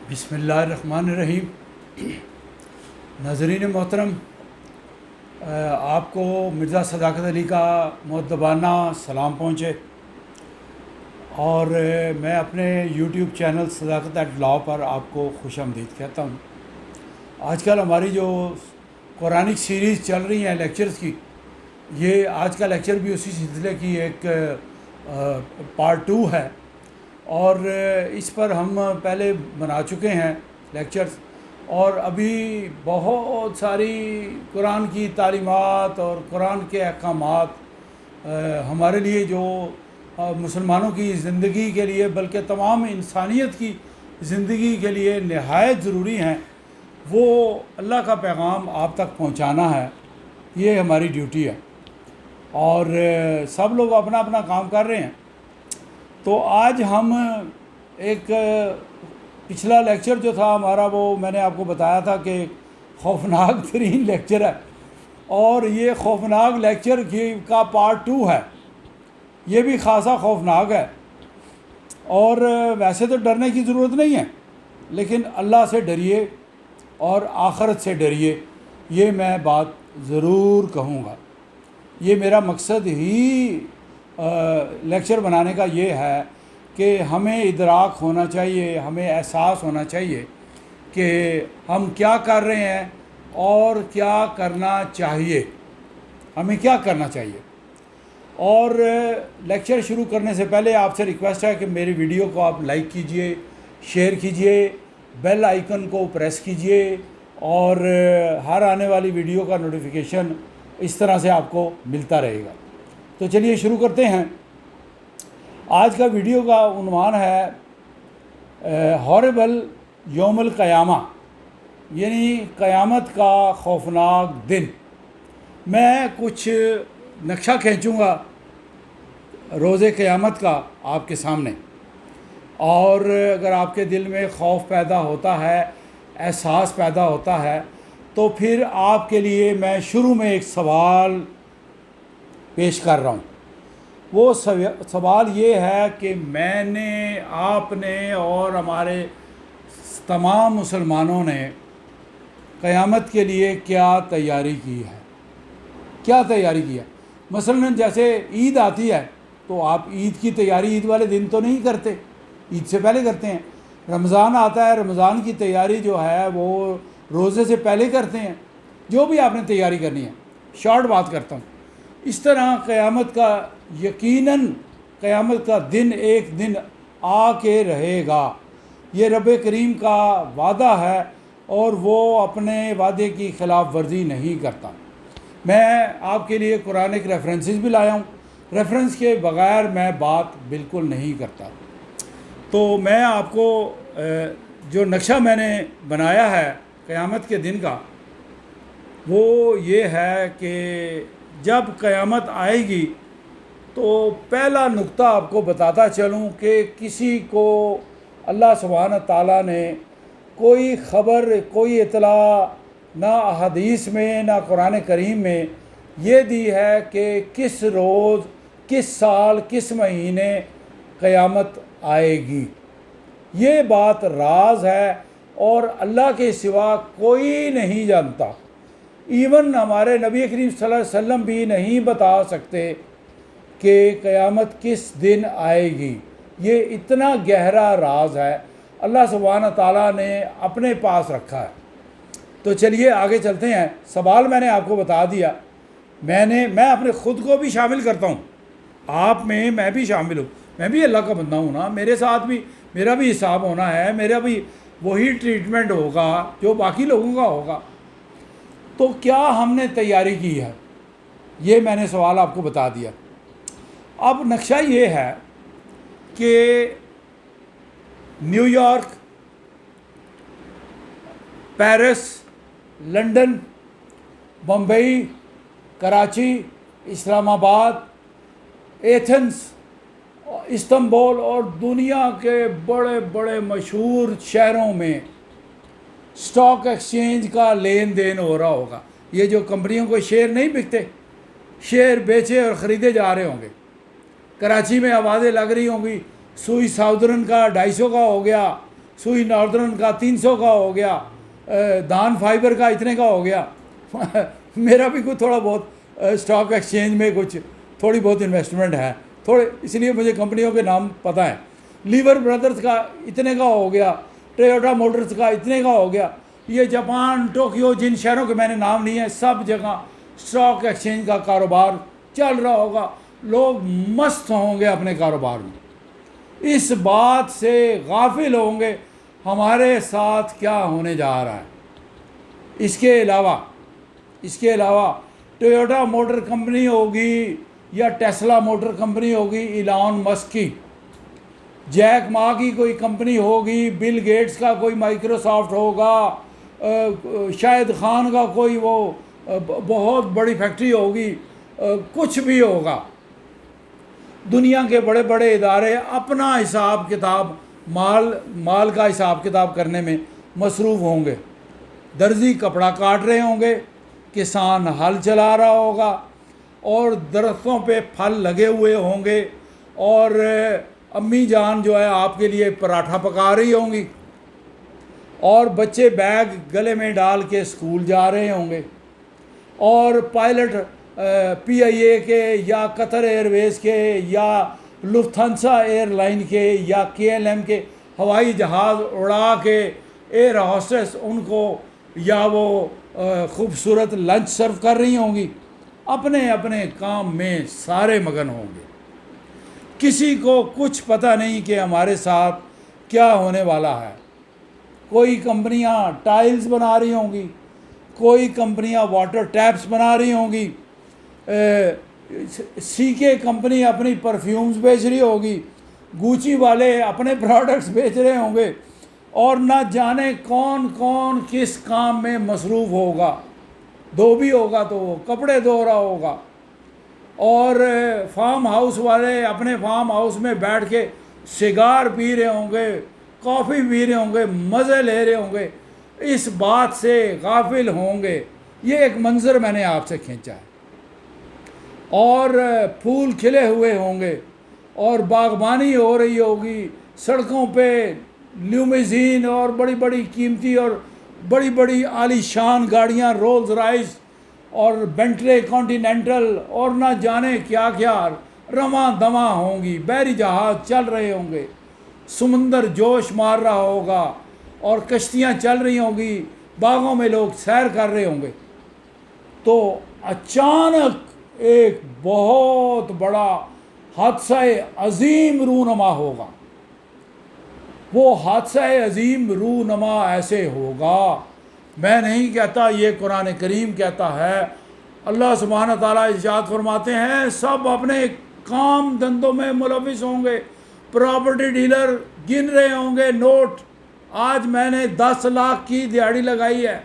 बिस्मिल्लाहिर्रहमानिर्रहीम। नाज़रीन मोहतरम, आपको मिर्ज़ा सदाकत अली का मुअद्दबाना सलाम पहुँचे और मैं अपने यूट्यूब चैनल सदाकत एट लॉ पर आपको खुशामदीद कहता हूँ। आजकल हमारी जो कुरानिक सीरीज़ चल रही हैं लेक्चर्स की, ये आज का लेक्चर भी उसी सिलसिले की एक पार्ट 2 है और इस पर हम पहले बना चुके हैं लेक्चर्स और अभी बहुत सारी कुरान की तालीमात और कुरान के अहकामात हमारे लिए जो मुसलमानों की ज़िंदगी के लिए बल्कि तमाम इंसानियत की ज़िंदगी के लिए नहायत ज़रूरी हैं, वो अल्लाह का पैगाम आप तक पहुंचाना है। ये हमारी ड्यूटी है और सब लोग अपना अपना काम कर रहे हैं। तो आज हम एक पिछला लेक्चर जो था हमारा, वो मैंने आपको बताया था कि खौफनाक तरीन लेक्चर है और ये खौफनाक लेक्चर का पार्ट 2 है। ये भी ख़ासा खौफनाक है और वैसे तो डरने की ज़रूरत नहीं है, लेकिन अल्लाह से डरिए और आखरत से डरिए, ये मैं बात ज़रूर कहूँगा। ये मेरा मकसद ही लेक्चर बनाने का ये है कि हमें इदराक होना चाहिए, हमें एहसास होना चाहिए कि हम क्या कर रहे हैं और क्या करना चाहिए, हमें क्या करना चाहिए। और लेक्चर शुरू करने से पहले आपसे रिक्वेस्ट है कि मेरी वीडियो को आप लाइक कीजिए, शेयर कीजिए, बेल आइकन को प्रेस कीजिए और हर आने वाली वीडियो का नोटिफिकेशन इस तरह से आपको मिलता रहेगा। तो चलिए शुरू करते हैं। आज का वीडियो का उन्वान है हॉरेबल यौमुल क़यामा, यानी क़यामत का खौफनाक दिन। मैं कुछ नक्शा खींचूँगा रोज़े क़यामत का आपके सामने, और अगर आपके दिल में खौफ पैदा होता है, एहसास पैदा होता है, तो फिर आपके लिए मैं शुरू में एक सवाल पेश कर रहा हूँ। वो सवाल ये है कि मैंने, आपने और हमारे तमाम मुसलमानों ने क़यामत के लिए क्या तैयारी की है, क्या तैयारी की है। मसलन जैसे ईद आती है तो आप ईद की तैयारी ईद वाले दिन तो नहीं करते, ईद से पहले करते हैं। रमज़ान आता है, रमज़ान की तैयारी जो है वो रोज़े से पहले करते हैं। जो भी आपने तैयारी करनी है, शॉर्ट बात करता हूँ। इस तरह क़यामत का, यकीनन क़यामत का दिन एक दिन आके रहेगा। ये रब करीम का वादा है और वो अपने वादे की ख़िलाफ़ वर्जी नहीं करता। मैं आपके लिए कुरानिक रेफरेंसेस भी लाया हूँ, रेफरेंस के बग़ैर मैं बात बिल्कुल नहीं करता। तो मैं आपको जो नक्शा मैंने बनाया है क़यामत के दिन का, वो ये है कि जब क़यामत आएगी तो पहला नुक्ता आपको बताता चलूँ कि किसी को अल्लाह सुब्हानहू ताला ने कोई ख़बर, कोई इतला ना हदीस में ना कुरान करीम में ये दी है कि किस रोज़, किस साल, किस महीने क़यामत आएगी। ये बात राज है और अल्लाह के सिवा कोई नहीं जानता। इवन हमारे नबी करीम सल्लल्लाहु अलैहि वसल्लम भी नहीं बता सकते कि क़यामत किस दिन आएगी। ये इतना गहरा राज है, अल्लाह सुब्हानहू ताला ने अपने पास रखा है। तो चलिए आगे चलते हैं। सवाल मैंने आपको बता दिया। मैं अपने ख़ुद को भी शामिल करता हूँ, आप में मैं भी शामिल हूँ। मैं भी अल्लाह का बंदा हूँ ना, मेरे साथ भी मेरा भी हिसाब होना है, मेरा भी वही ट्रीटमेंट होगा जो बाकी लोगों का होगा। तो क्या हमने तैयारी की है, ये मैंने सवाल आपको बता दिया। अब नक्शा ये है कि New York, Paris, London, Bombay, Karachi, Islamabad, Athens, Istanbul और दुनिया के बड़े बड़े मशहूर शहरों में स्टॉक एक्सचेंज का लेन देन हो रहा होगा। ये जो कंपनियों को शेयर नहीं बिकते, शेयर बेचे और ख़रीदे जा रहे होंगे। कराची में आवाज़ें लग रही होंगी, सुई साउदर्न का 250 का हो गया, सुई नॉर्दर्न का 300 का हो गया, दान फाइबर का इतने का हो गया। मेरा भी कुछ थोड़ा बहुत स्टॉक एक्सचेंज में कुछ थोड़ी बहुत इन्वेस्टमेंट है थोड़े, इसलिए मुझे कंपनियों के नाम पता है। लीवर ब्रदर्स का इतने का हो गया, टोयोटा मोटर्स का इतने का हो गया। ये जापान, टोक्यो, जिन शहरों के मैंने नाम लिए हैं, सब जगह स्टॉक एक्सचेंज का कारोबार चल रहा होगा। लोग मस्त होंगे अपने कारोबार में, इस बात से गाफिल होंगे हमारे साथ क्या होने जा रहा है। इसके अलावा टोयोटा मोटर कंपनी होगी या टेस्ला मोटर कंपनी होगी इलॉन मस्क की, जैक मा की कोई कंपनी होगी, बिल गेट्स का कोई माइक्रोसॉफ्ट होगा, शाहिद खान का कोई वो बहुत बड़ी फैक्ट्री होगी, कुछ भी होगा। दुनिया के बड़े बड़े इदारे अपना हिसाब किताब माल का हिसाब किताब करने में मसरूफ़ होंगे। दर्जी कपड़ा काट रहे होंगे, किसान हल चला रहा होगा, और दरख्तों पे फल लगे हुए होंगे, और अम्मी जान जो है आपके लिए पराठा पका रही होंगी, और बच्चे बैग गले में डाल के स्कूल जा रहे होंगे, और पायलट PIA के या कतर एयरवेज़ के या लुफ्थांसा एयरलाइन के या KLM के हवाई जहाज़ उड़ा के एयर होस्टेस उनको या वो खूबसूरत लंच सर्व कर रही होंगी। अपने अपने काम में सारे मगन होंगे। किसी को कुछ पता नहीं कि हमारे साथ क्या होने वाला है। कोई कंपनियां टाइल्स बना रही होंगी, कोई कंपनियां वाटर टैप्स बना रही होंगी, CK कंपनी अपनी परफ्यूम्स बेच रही होगी, गुची वाले अपने प्रोडक्ट्स बेच रहे होंगे, और ना जाने कौन कौन किस काम में मसरूफ़ होगा। धोबी होगा तो वो कपड़े धो रहा होगा, और फार्म हाउस वाले अपने फार्म हाउस में बैठ के सिगार पी रहे होंगे, कॉफ़ी पी रहे होंगे, मज़े ले रहे होंगे, इस बात से गाफिल होंगे। ये एक मंज़र मैंने आपसे खींचा है। और फूल खिले हुए होंगे और बागबानी हो रही होगी, सड़कों पे ल्यूमेज़ीन और बड़ी बड़ी कीमती और बड़ी बड़ी आलीशान गाड़ियाँ, रोल्स रॉयस और बेंटले कॉन्टिनेंटल और ना जाने क्या क्या रवां दवां होंगी, बहरी जहाज़ चल रहे होंगे, समुंदर जोश मार रहा होगा और कश्तियाँ चल रही होंगी, बागों में लोग सैर कर रहे होंगे। तो अचानक एक बहुत बड़ा हादसा अजीम रूनमा होगा। वो हादसा अजीम रूनमा ऐसे होगा, मैं नहीं कहता, ये कुरान करीम कहता है। अल्लाह सुब्हान ताला इरशाद फरमाते हैं, सब अपने काम धंधों में मुलविस होंगे। प्रॉपर्टी डीलर गिन रहे होंगे नोट, आज मैंने 10 लाख की दिहाड़ी लगाई है,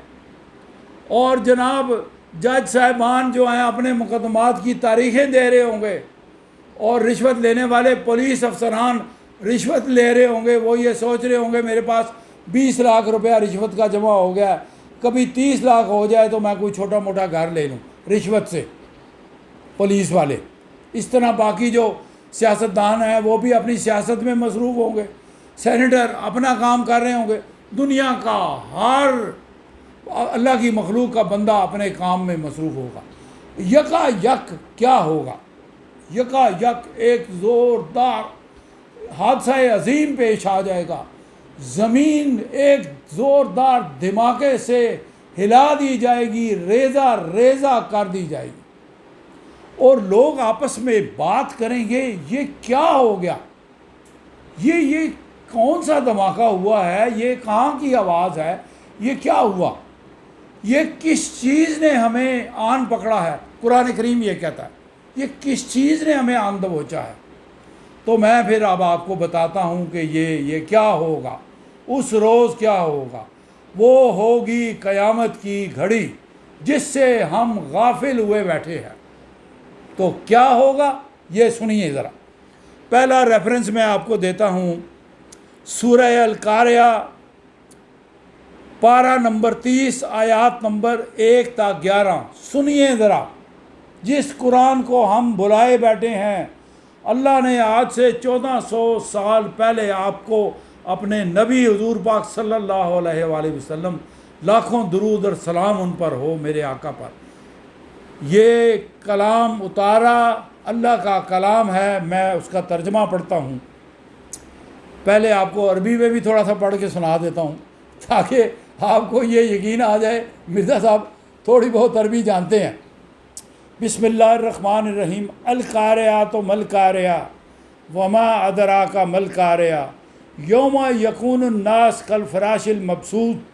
और जनाब जज साहिबान जो हैं अपने मुकदमात की तारीखें दे रहे होंगे, और रिश्वत लेने वाले पुलिस अफसरान रिश्वत ले रहे होंगे। वो ये सोच रहे होंगे मेरे पास 20 लाख रुपया रिश्वत का जमा हो गया, कभी 30 लाख हो जाए तो मैं कोई छोटा मोटा घर ले लूँ रिश्वत से, पुलिस वाले। इस तरह बाकी जो सियासतदान हैं वो भी अपनी सियासत में मसरूफ़ होंगे, सेनेटर अपना काम कर रहे होंगे। दुनिया का हर अल्लाह की मखलूक का बंदा अपने काम में मसरूफ़ होगा। यकायक क्या होगा? यकायक एक ज़ोरदार हादसा अजीम पेश आ जाएगा। ज़मीन एक ज़ोरदार धमाके से हिला दी जाएगी, रेज़ा रेज़ा कर दी जाएगी, और लोग आपस में बात करेंगे, ये क्या हो गया, ये कौन सा धमाका हुआ है, ये कहाँ की आवाज़ है, ये क्या हुआ, ये किस चीज़ ने हमें आन पकड़ा है। कुरान करीम ये कहता है, ये किस चीज़ ने हमें आन दबोचा है। तो मैं फिर अब आपको बताता हूँ कि ये क्या होगा, उस रोज़ क्या होगा। वो होगी क़यामत की घड़ी जिससे हम गाफिल हुए बैठे हैं। तो क्या होगा ये सुनिए ज़रा। पहला रेफरेंस मैं आपको देता हूँ, सूरह अल कारिया पारा नंबर 30 आयात नंबर 1 तक 11। सुनिए ज़रा, जिस कुरान को हम बुलाए बैठे हैं, अल्लाह ने आज से 1400 साल पहले आपको अपने नबी हुजूर पाक सल्लल्लाहु अलैहि वसल्लम, लाखों दुरूद और सलाम उन पर हो, मेरे आका पर। ये कलाम उतारा अल्लाह का कलाम है, मैं उसका तर्जमा पढ़ता हूँ। पहले आपको अरबी में भी थोड़ा सा पढ़ के सुना देता हूँ ताकि आपको ये यकीन आ जाए मिर्ज़ा साहब थोड़ी बहुत अरबी जानते हैं। बिस्मिल्लाहिर्रहमानिर्रहीम। अल कारिया तो मल कारिया वमा अदरा का मल कारिया यौमा यकूनुन नास कल फराशिल मबसूत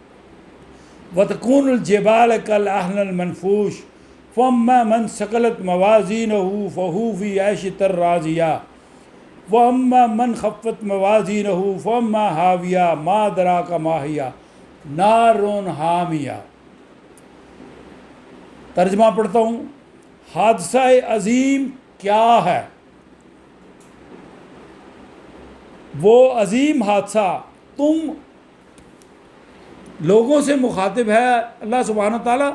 वतकूनुल जिबाल कल अहनल मनफूश फ़म्मा मन सकलत मवाज़ीनहु फ़हू फ़ी ऐशितर राज़िया वम्मा मन खफ़्फ़त मवाज़ीनहु फ़म्मा हाविया मा दरा का माहिया नारुन हामिया। तर्जमा पढ़ता हूँ। हादसा अज़ीम क्या है? वो अज़ीम हादसा तुम लोगों से मुखातिब है अल्लाह सुब्हानहू व तआला,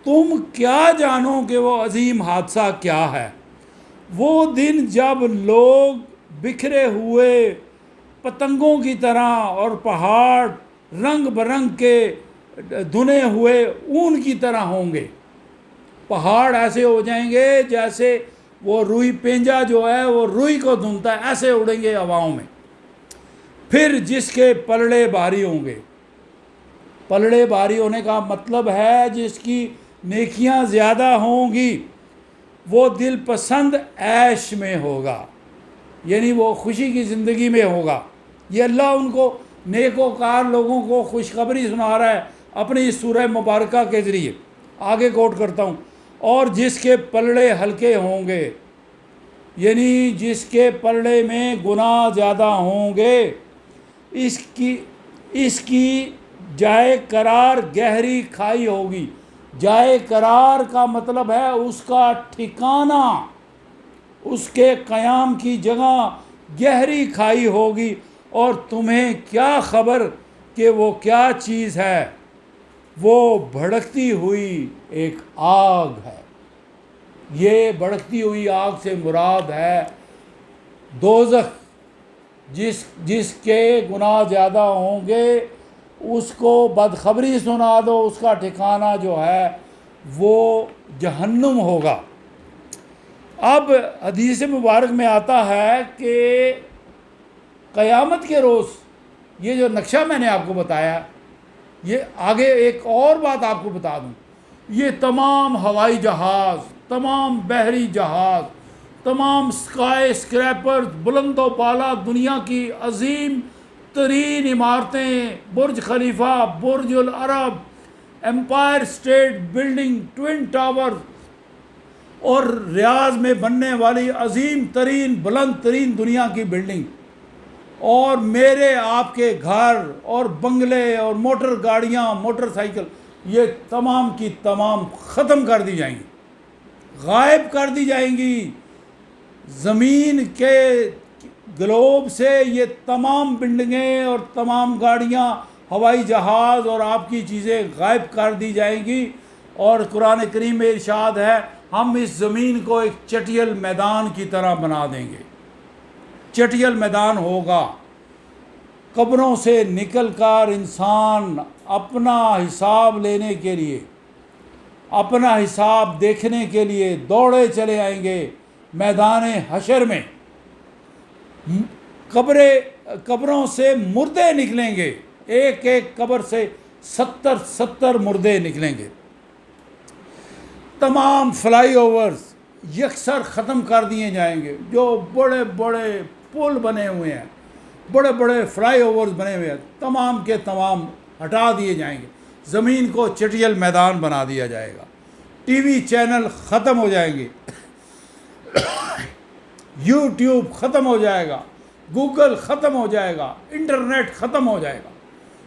तुम क्या जानो कि वो अज़ीम हादसा क्या है? वो दिन जब लोग बिखरे हुए पतंगों की तरह और पहाड़ रंग बरंग के धुने हुए ऊन की तरह होंगे। पहाड़ ऐसे हो जाएंगे जैसे वो रुई पेंजा जो है वो रुई को धुनता है, ऐसे उड़ेंगे हवाओं में। फिर जिसके पलड़े भारी होंगे, पलड़े भारी होने का मतलब है जिसकी नेकियां ज़्यादा होंगी, वो दिल पसंद ऐश में होगा, यानी वो खुशी की ज़िंदगी में होगा। ये अल्लाह उनको नेकोकार लोगों को खुशखबरी सुना रहा है अपनी इस सूरह मुबारका के ज़रिए। आगे कोट करता हूँ। और जिसके पलड़े हल्के होंगे, यानी जिसके पलड़े में गुनाह ज़्यादा होंगे, इसकी जाए करार गहरी खाई होगी। जाए करार का मतलब है उसका ठिकाना, उसके क़याम की जगह गहरी खाई होगी। और तुम्हें क्या खबर कि वो क्या चीज़ है? वो भड़कती हुई एक आग है। ये भड़कती हुई आग से मुराद है दोज़ख। जिसके गुनाह ज़्यादा होंगे उसको बदखबरी सुना दो, उसका ठिकाना जो है वो जहन्नुम होगा। अब हदीस मुबारक में आता है कि क़यामत के रोज़ ये जो नक्शा मैंने आपको बताया, ये आगे एक और बात आपको बता दूं, ये तमाम हवाई जहाज़, तमाम बहरी जहाज़, तमाम स्काई स्क्रैपर्स, बुलंदो बाला दुनिया की अजीम तरीन इमारतें, Burj Khalifa, Burj Al Arab, Empire State Building, twin tower और रियाज में बनने वाली अजीम तरीन बुलंद तरीन दुनिया की बिल्डिंग, और मेरे आपके घर और बंगले और मोटर गाड़ियाँ, मोटरसाइकिल, ये तमाम की तमाम ख़त्म कर दी जाएंगी, गायब कर दी जाएंगी। ज़मीन के ग्लोब से ये तमाम बिल्डिंगें और तमाम गाड़ियाँ, हवाई जहाज़ और आपकी चीज़ें गायब कर दी जाएंगी। और कुरान करीम में इरशाद है, हम इस ज़मीन को एक चटियल मैदान की तरह बना देंगे। चटियल मैदान होगा। कब्रों से निकलकर इंसान अपना हिसाब लेने के लिए, अपना हिसाब देखने के लिए दौड़े चले आएंगे मैदान हशर में। कब्रों से मुर्दे निकलेंगे, एक एक कब्र से 70 मुर्दे निकलेंगे। तमाम फ्लाईओवर्स यकसर ख़त्म कर दिए जाएंगे। जो बड़े बड़े पुल बने हुए हैं, बड़े बड़े फ्लाईओवर्स बने हुए हैं, तमाम के तमाम हटा दिए जाएंगे। ज़मीन को चटियल मैदान बना दिया जाएगा। टीवी चैनल ख़त्म हो जाएंगे, यूट्यूब ख़त्म हो जाएगा, गूगल ख़त्म हो जाएगा, इंटरनेट ख़त्म हो जाएगा।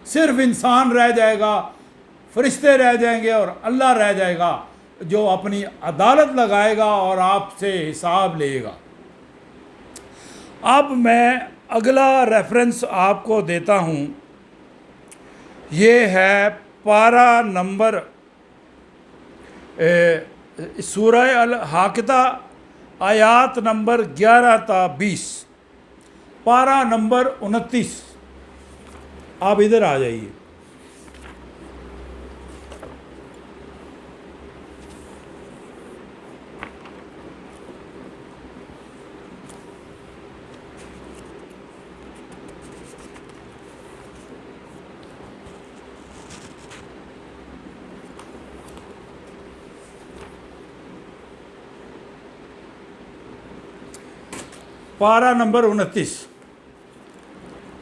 सिर्फ इंसान रह जाएगा, फरिश्ते रह जाएंगे और अल्लाह रह जाएगा जो अपनी अदालत लगाएगा और आपसे हिसाब लेगा। अब मैं अगला रेफरेंस आपको देता हूँ। ये है पारा नंबर सूरह अल हाकिता आयात नंबर 11 ता 20, पारा नंबर 29। आप इधर आ जाइए। पारा नंबर 29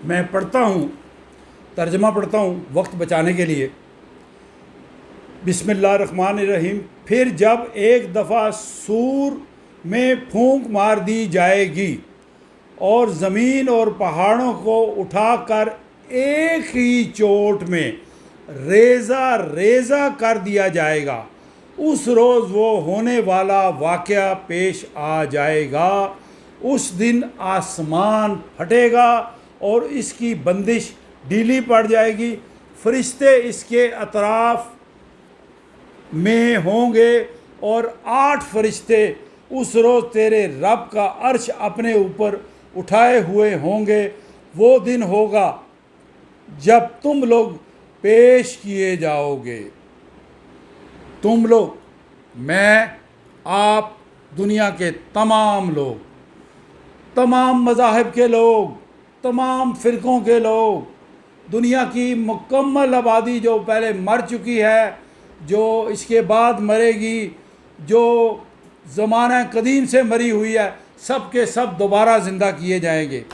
मैं पढ़ता हूँ, तर्जमा पढ़ता हूँ वक्त बचाने के लिए। बिस्मिल्लाहिर्रहमानिर्रहीम। फिर जब एक दफ़ा सूर में फूंक मार दी जाएगी और ज़मीन और पहाड़ों को उठाकर एक ही चोट में रेज़ा रेज़ा कर दिया जाएगा, उस रोज़ वो होने वाला वाक़या पेश आ जाएगा। उस दिन आसमान फटेगा और इसकी बंदिश ढीली पड़ जाएगी, फरिश्ते इसके अतराफ में होंगे और 8 फरिश्ते उस रोज़ तेरे रब का अर्श अपने ऊपर उठाए हुए होंगे। वो दिन होगा जब तुम लोग पेश किए जाओगे। तुम लोग, मैं, आप, दुनिया के तमाम लोग, तमाम मज़ाहिब के लोग, तमाम फ़िरक़ों के लोग, दुनिया की मुकम्मल आबादी जो पहले मर चुकी है, जो इसके बाद मरेगी, जो ज़माना कदीम से मरी हुई है, सब के सब दोबारा ज़िंदा किए जाएंगे।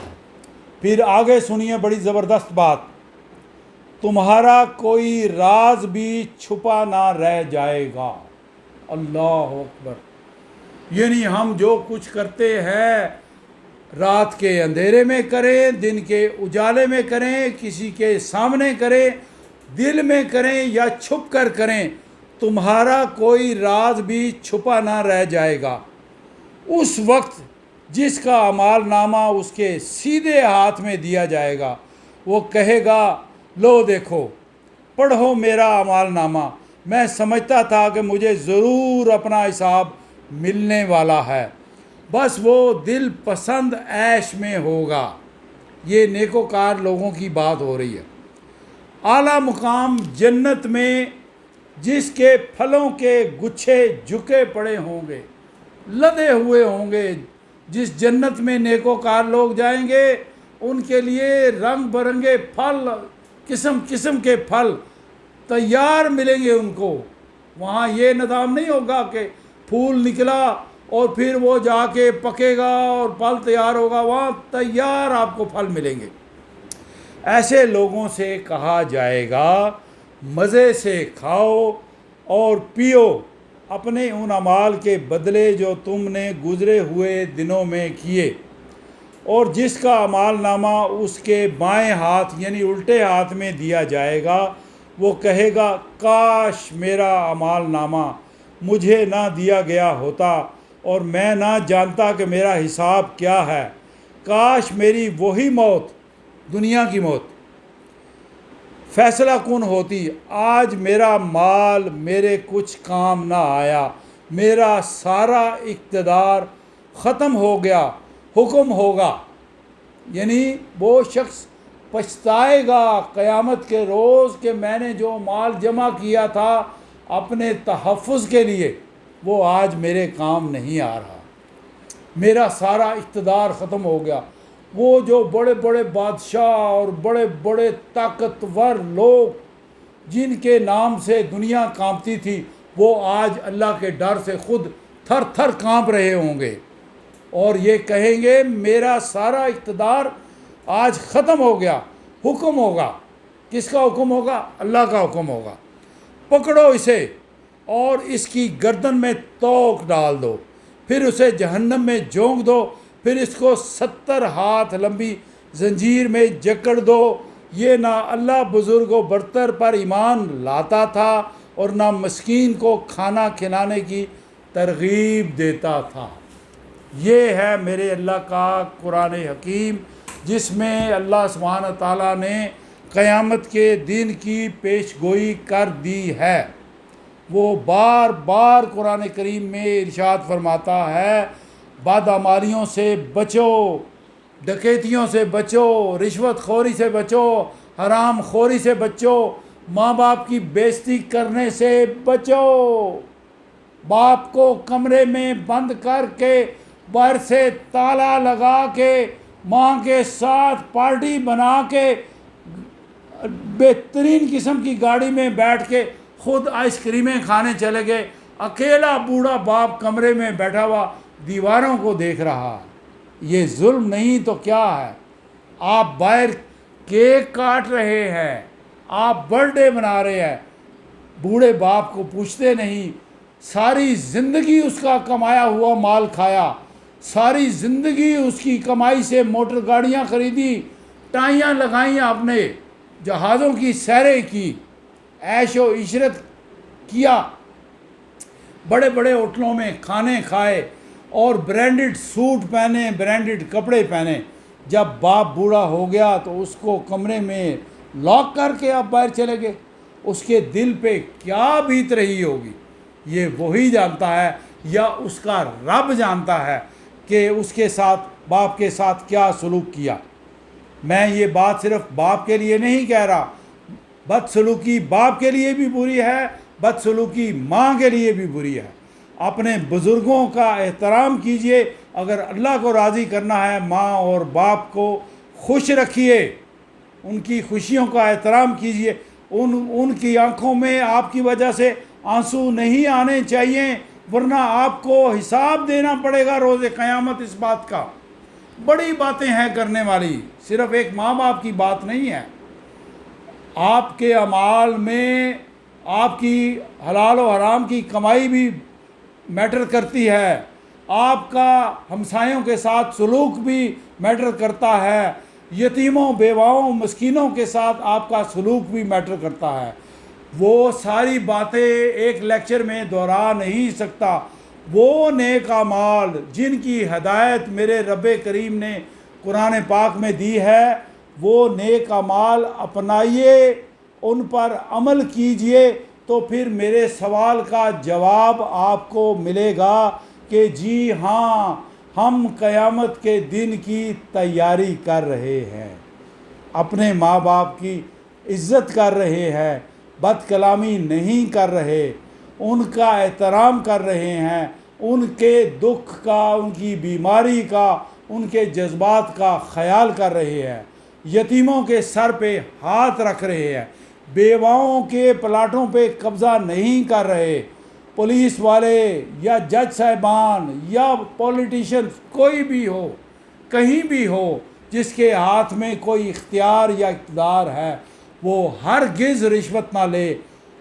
फिर आगे सुनिए बड़ी ज़बरदस्त बात, तुम्हारा कोई राज भी छुपा ना रह जाएगा। अल्लाह अकबर। यानी हम जो कुछ करते हैं रात के अंधेरे में करें, दिन के उजाले में करें, किसी के सामने करें, दिल में करें या छुप कर करें, तुम्हारा कोई राज भी छुपा ना रह जाएगा। उस वक्त जिसका अमाल नामा उसके सीधे हाथ में दिया जाएगा, वो कहेगा, लो देखो, पढ़ो मेरा अमाल नामा, मैं समझता था कि मुझे ज़रूर अपना हिसाब मिलने वाला है। बस वो दिल पसंद ऐश में होगा। ये नेकोकार लोगों की बात हो रही है। आला मुकाम जन्नत में जिसके फलों के गुच्छे झुके पड़े होंगे, लदे हुए होंगे। जिस जन्नत में नेकोकार लोग जाएंगे उनके लिए रंग बिरंगे फल, किस्म किस्म के फल तैयार मिलेंगे उनको। वहाँ ये निज़ाम नहीं होगा कि फूल निकला और फिर वो जाके पकेगा और फल तैयार होगा। वहाँ तैयार आपको फल मिलेंगे। ऐसे लोगों से कहा जाएगा, मज़े से खाओ और पियो अपने उन अमाल के बदले जो तुमने गुज़रे हुए दिनों में किए। और जिसका अमाल नामा उसके बाएं हाथ यानी उल्टे हाथ में दिया जाएगा, वो कहेगा, काश मेरा अमाल नामा मुझे ना दिया गया होता और मैं ना जानता कि मेरा हिसाब क्या है। काश मेरी वही मौत, दुनिया की मौत, फैसला कुन होती। आज मेरा माल मेरे कुछ काम ना आया, मेरा सारा इक़्तिदार ख़त्म हो गया। हुक्म होगा, यानी वो शख्स पछताएगा क़यामत के रोज़ कि मैंने जो माल जमा किया था अपने तहफ़्फ़ुज़ के लिए, वो आज मेरे काम नहीं आ रहा। मेरा सारा इक़्तिदार ख़त्म हो गया। वो जो बड़े बड़े बादशाह और बड़े बड़े ताकतवर लोग जिनके नाम से दुनिया कांपती थी, वो आज अल्लाह के डर से ख़ुद थर थर कांप रहे होंगे और ये कहेंगे, मेरा सारा इक़्तिदार आज ख़त्म हो गया। हुक्म होगा, किसका हुक्म होगा? अल्लाह का हुक्म होगा। पकड़ो इसे और इसकी गर्दन में तोक डाल दो, फिर उसे जहन्नम में झोंक दो, फिर इसको 70 हाथ लंबी जंजीर में जकड़ दो। ये ना अल्लाह बुज़ुर्ग व बरतर पर ईमान लाता था और ना मस्कीन को खाना खिलाने की तरगीब देता था। ये है मेरे अल्लाह का कुरान हकीम, जिसमें अल्लाह सुब्हान तआला ने क़यामत के दिन की पेशगोई कर दी है। वो बार बार कुरान करीम में इरशाद फरमाता है, बदअमालियों से बचो, डकैतियों से बचो, रिश्वत खोरी से बचो, हराम खोरी से बचो, माँ बाप की बेइज्जती करने से बचो। बाप को कमरे में बंद करके बाहर से ताला लगा के माँ के साथ पार्टी बना के बेहतरीन किस्म की गाड़ी में बैठ के खुद आइसक्रीमें खाने चले गए, अकेला बूढ़ा बाप कमरे में बैठा हुआ दीवारों को देख रहा। ये जुल्म नहीं तो क्या है? आप बाहर केक काट रहे हैं, आप बर्थडे मना रहे हैं, बूढ़े बाप को पूछते नहीं। सारी ज़िंदगी उसका कमाया हुआ माल खाया, सारी ज़िंदगी उसकी कमाई से मोटर गाड़ियाँ खरीदी, टाइयाँ लगाई आपने, जहाज़ों की सैरें की, ऐशो इशरत किया, बड़े बड़े होटलों में खाने खाए और ब्रांडेड सूट पहने, ब्रांडेड कपड़े पहने। जब बाप बूढ़ा हो गया तो उसको कमरे में लॉक करके आप बाहर चले गए। उसके दिल पे क्या बीत रही होगी ये वही जानता है, या उसका रब जानता है कि उसके साथ, बाप के साथ क्या सलूक किया। मैं ये बात सिर्फ बाप के लिए नहीं कह रहा, बदसलूकी बाप के लिए भी बुरी है, बदसलूकी माँ के लिए भी बुरी है। अपने बुज़ुर्गों का एहतराम कीजिए। अगर अल्लाह को राज़ी करना है, माँ और बाप को खुश रखिए, उनकी खुशियों का एहतराम कीजिए। उनकी आंखों में आपकी वजह से आंसू नहीं आने चाहिए, वरना आपको हिसाब देना पड़ेगा रोज़े क़यामत इस बात का। बड़ी बातें हैं करने वाली, सिर्फ एक माँ बाप की बात नहीं है। आपके अमाल में आपकी हलाल और हराम की कमाई भी मैटर करती है, आपका हमसायों के साथ सलूक भी मैटर करता है, यतीमों बेवाओं मस्कीनों के साथ आपका सलूक भी मैटर करता है। वो सारी बातें एक लेक्चर में दोहरा नहीं सकता। वो नेक अमाल जिनकी हदायत मेरे रब्बे करीम ने कुरान पाक में दी है, वो नेक अमाल अपनाइए, उन पर अमल कीजिए, तो फिर मेरे सवाल का जवाब आपको मिलेगा कि जी हाँ, हम क़यामत के दिन की तैयारी कर रहे हैं, अपने माँ बाप की इज़्ज़त कर रहे हैं, बदकलामी नहीं कर रहे, उनका एहतराम कर रहे हैं, उनके दुख का, उनकी बीमारी का, उनके जज्बात का ख्याल कर रहे हैं, यतीमों के सर पे हाथ रख रहे हैं, बेवाओं के प्लाटों पे कब्ज़ा नहीं कर रहे। पुलिस वाले या जज साहिबान या पॉलिटिशियन कोई भी हो, कहीं भी हो, जिसके हाथ में कोई इख्तियार या इक़्तिदार है, वो हरगिज़ रिश्वत ना ले,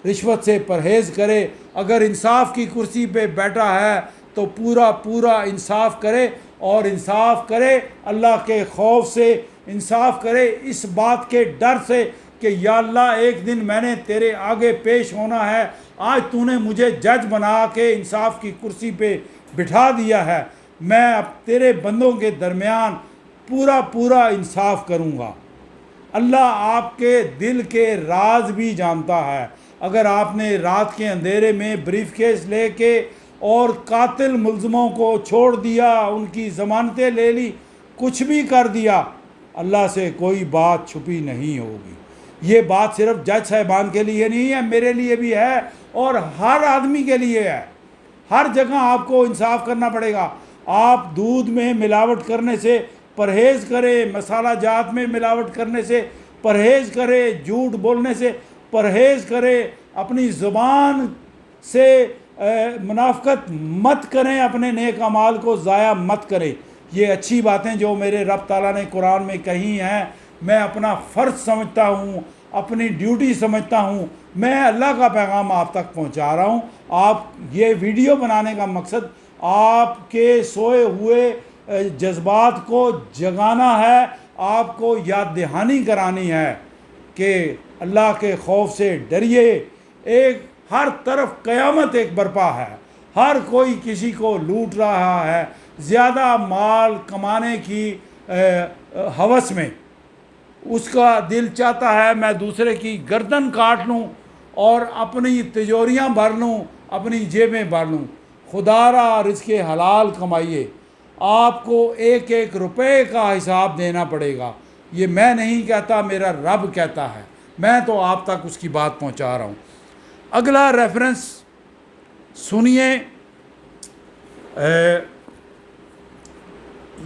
रिश्वत से परहेज़ करे। अगर इंसाफ की कुर्सी पे बैठा है तो पूरा पूरा इंसाफ करे, और इंसाफ करे अल्लाह के खौफ से, इंसाफ करे इस बात के डर से कि या अल्लाह एक दिन मैंने तेरे आगे पेश होना है, आज तूने मुझे जज बना के इंसाफ की कुर्सी पे बिठा दिया है, मैं अब तेरे बंदों के दरमियान पूरा पूरा इंसाफ करूँगा। अल्लाह आपके दिल के राज भी जानता है। अगर आपने रात के अंधेरे में ब्रीफकेस लेके और कातिल मुल्ज़िमों को छोड़ दिया, उनकी ज़मानतें ले ली, कुछ भी कर दिया, अल्लाह से कोई बात छुपी नहीं होगी। ये बात सिर्फ जज साहिबान के लिए नहीं है, मेरे लिए भी है और हर आदमी के लिए है। हर जगह आपको इंसाफ करना पड़ेगा। आप दूध में मिलावट करने से परहेज़ करें, मसाला जात में मिलावट करने से परहेज़ करें, झूठ बोलने से परहेज़ करें, अपनी ज़ुबान से मुनाफ़क़त मत करें, अपने नेक अमाल को ज़ाया मत करें। ये अच्छी बातें जो मेरे रब ताला ने कुरान में कही हैं, मैं अपना फ़र्ज़ समझता हूँ, अपनी ड्यूटी समझता हूँ, मैं अल्लाह का पैगाम आप तक पहुँचा रहा हूँ। आप ये वीडियो बनाने का मकसद आपके सोए हुए जज्बात को जगाना है, आपको याद दहानी करानी है कि अल्लाह के खौफ से डरिए। एक हर तरफ क़यामत एक बर्पा है, हर कोई किसी को लूट रहा है, ज़्यादा माल कमाने की हवस में उसका दिल चाहता है मैं दूसरे की गर्दन काट लूँ और अपनी तिजोरियाँ भर लूँ, अपनी जेबें भर लूँ। खुदारा रिज़्क़े हलाल कमाइए, आपको एक एक रुपए का हिसाब देना पड़ेगा। ये मैं नहीं कहता, मेरा रब कहता है, मैं तो आप तक उसकी बात पहुंचा रहा हूं। अगला रेफरेंस सुनिए,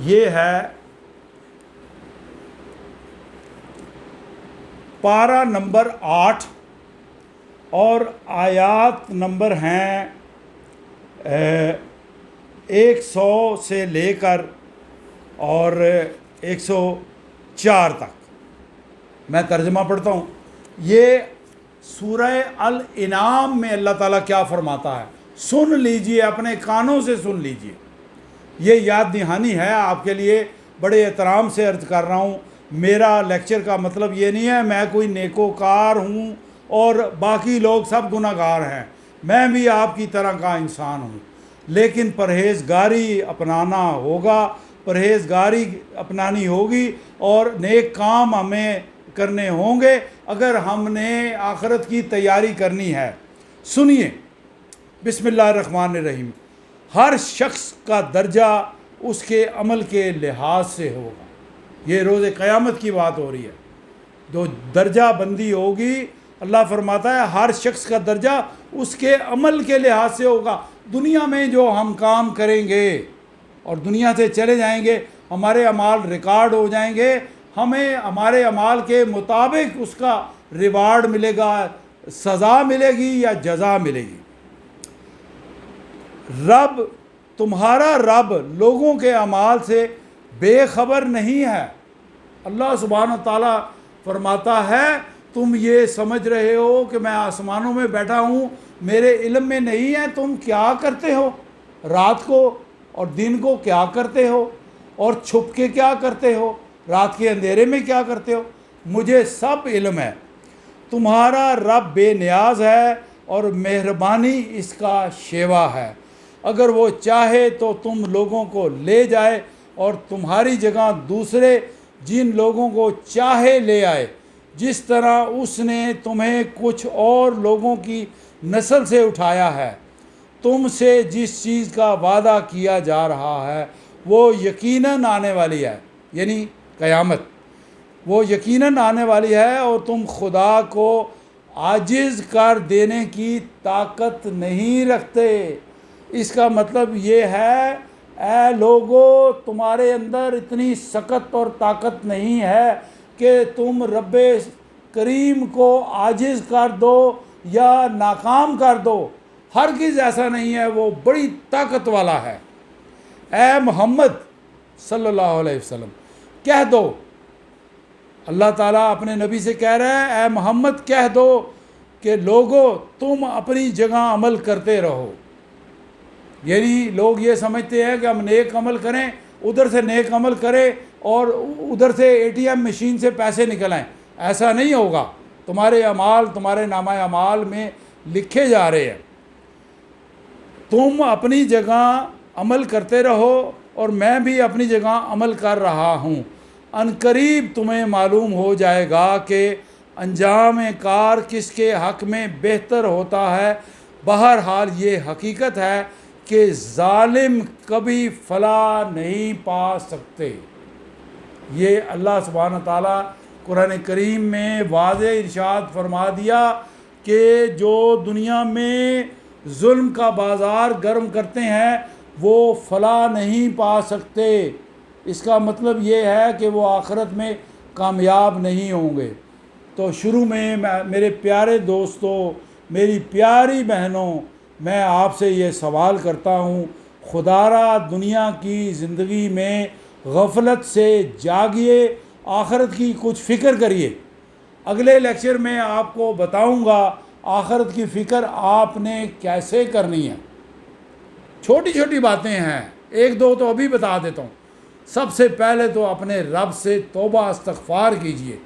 ये है पारा नंबर 8 और आयात नंबर हैं 100 से लेकर और 104 तक। मैं तर्जमा पढ़ता हूँ। ये सूरह अल इनाम में अल्लाह ताला क्या फरमाता है, सुन लीजिए, अपने कानों से सुन लीजिए। ये याद दहानी है आपके लिए, बड़े एहतराम से अर्ज़ कर रहा हूँ। मेरा लेक्चर का मतलब ये नहीं है मैं कोई नेकोकार हूँ और बाकी लोग सब गुनाहगार हैं। मैं भी आपकी तरह का इंसान हूँ, लेकिन परहेज़गारी अपनाना होगा, परहेज़गारी अपनानी होगी और नेक काम हमें करने होंगे अगर हमने आखिरत की तैयारी करनी है। सुनिए, बिस्मिल्लाहिर्रहमानिर्रहीम। हर शख्स का दर्जा उसके अमल के लिहाज से होगा। ये रोज़े क़यामत की बात हो रही है। जो दर्जा बंदी होगी, अल्लाह फरमाता है हर शख्स का दर्जा उसके अमल के लिहाज से होगा। दुनिया में जो हम काम करेंगे और दुनिया से चले जाएंगे, हमारे अमाल रिकॉर्ड हो जाएंगे, हमें हमारे अमाल के मुताबिक उसका रिवार्ड मिलेगा, सज़ा मिलेगी या जज़ा मिलेगी। रब, तुम्हारा रब लोगों के अमाल से बेखबर नहीं है। अल्लाह सुब्हान ताला फरमाता है तुम ये समझ रहे हो कि मैं आसमानों में बैठा हूँ, मेरे इल्म में नहीं है तुम क्या करते हो, रात को और दिन को क्या करते हो, और छुप के क्या करते हो, रात के अंधेरे में क्या करते हो, मुझे सब इल्म है। तुम्हारा रब बेनियाज है और मेहरबानी इसका शेवा है। अगर वो चाहे तो तुम लोगों को ले जाए और तुम्हारी जगह दूसरे जिन लोगों को चाहे ले आए, जिस तरह उसने तुम्हें कुछ और लोगों की नस्ल से उठाया है। तुमसे जिस चीज़ का वादा किया जा रहा है वो यकीनन आने वाली है, यानी क़यामत, वो यकीनन आने वाली है और तुम खुदा को आजिज़ कर देने की ताकत नहीं रखते। इसका मतलब ये है, ऐ लोगो, तुम्हारे अंदर इतनी सख्त और ताकत नहीं है कि तुम रब्बे करीम को आजिज़ कर दो या नाकाम कर दो। हरगिज़ ऐसा नहीं है, वो बड़ी ताकत वाला है। ऐ मोहम्मद सल्लल्लाहु अलैहि वसल्लम कह दो, अल्लाह ताला अपने नबी से कह रहा है, ऐ मोहम्मद कह दो कि लोगो तुम अपनी जगह अमल करते रहो। यानी लोग ये समझते हैं कि हम नेक अमल करें, उधर से नेक अमल करें और उधर से एटीएम मशीन से पैसे निकल आएँ। ऐसा नहीं होगा। तुम्हारे अमाल तुम्हारे नामा अमाल में लिखे जा रहे हैं। तुम अपनी जगह अमल करते रहो और मैं भी अपनी जगह अमल कर रहा हूँ। अनकरीब तुम्हें मालूम हो जाएगा कि अंजाम कार किसके हक़ में बेहतर होता है। बहरहाल ये हकीकत है कि ज़ालिम कभी फलाह नहीं पा सकते। ये अल्लाह सुब्हानहू ताला कुरान करीम में वाज़े इरशाद फरमा दिया कि जो दुनिया में जुल्म का बाज़ार गर्म करते हैं वो फलाह नहीं पा सकते। इसका मतलब ये है कि वो आखिरत में कामयाब नहीं होंगे। तो शुरू में मेरे प्यारे दोस्तों, मेरी प्यारी बहनों, मैं आपसे ये सवाल करता हूँ, खुदारा दुनिया की ज़िंदगी में गफलत से जागिए, आखिरत की कुछ फ़िक्र करिए। अगले लेक्चर में आपको बताऊँगा आखिरत की फ़िक्र आपने कैसे करनी है। छोटी छोटी बातें हैं, एक दो तो अभी बता देता हूँ। सबसे पहले तो अपने रब से तौबा इस्तग़फ़ार कीजिए।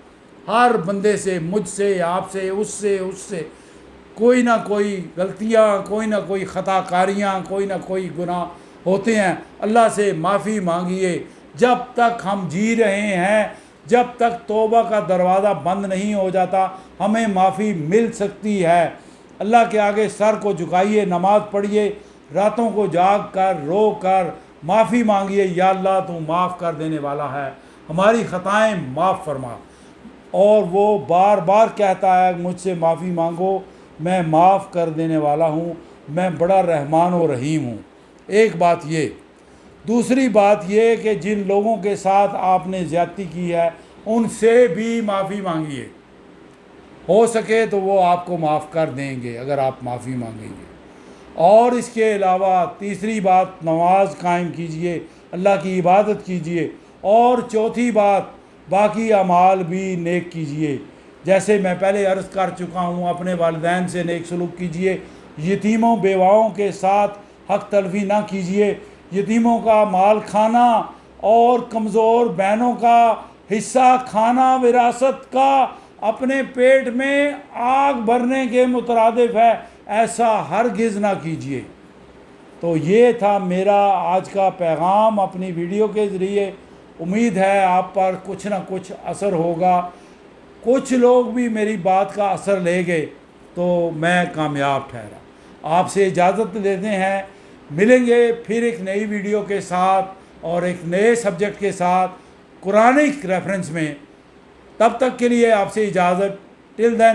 हर बंदे से, मुझसे, आपसे, उससे कोई ना कोई गलतियाँ, कोई ना कोई ख़ताकारियाँ, कोई ना कोई गुनाह होते हैं। अल्लाह से माफ़ी मांगिए। जब तक हम जी रहे हैं, जब तक तौबा का दरवाज़ा बंद नहीं हो जाता, हमें माफ़ी मिल सकती है। अल्लाह के आगे सर को झुकाइए, नमाज़ पढ़िए, रातों को जाग कर रो कर माफ़ी मांगिए। या अल्लाह तू माफ़ कर देने वाला है, हमारी ख़ताएँ माफ़ फरमा। और वो बार बार कहता है मुझसे माफ़ी मांगो, मैं माफ़ कर देने वाला हूँ, मैं बड़ा रहमान और रहीम हूँ। एक बात ये। दूसरी बात ये कि जिन लोगों के साथ आपने ज़्यादती की है उनसे भी माफ़ी मांगिए, हो सके तो वो आपको माफ़ कर देंगे अगर आप माफ़ी मांगेंगे। और इसके अलावा तीसरी बात, नमाज कायम कीजिए, अल्लाह की इबादत कीजिए। और चौथी बात, बाकी अमाल भी नेक कीजिए। जैसे मैं पहले अर्ज़ कर चुका हूँ, अपने वालिदैन से नेक सलूक कीजिए, यतीमों बेवाओं के साथ हक तलफी ना कीजिए, यतीमों का माल खाना और कमज़ोर बहनों का हिस्सा खाना विरासत का अपने पेट में आग भरने के मुतरादिफ है, ऐसा हरगिज़ ना कीजिए। तो ये था मेरा आज का पैगाम अपनी वीडियो के ज़रिए। उम्मीद है आप पर कुछ ना कुछ असर होगा। कुछ लोग भी मेरी बात का असर ले गए तो मैं कामयाब ठहरा। आपसे इजाज़त लेते हैं, मिलेंगे फिर एक नई वीडियो के साथ और एक नए सब्जेक्ट के साथ कुरानिक रेफरेंस में। तब तक के लिए आपसे इजाज़त। Till then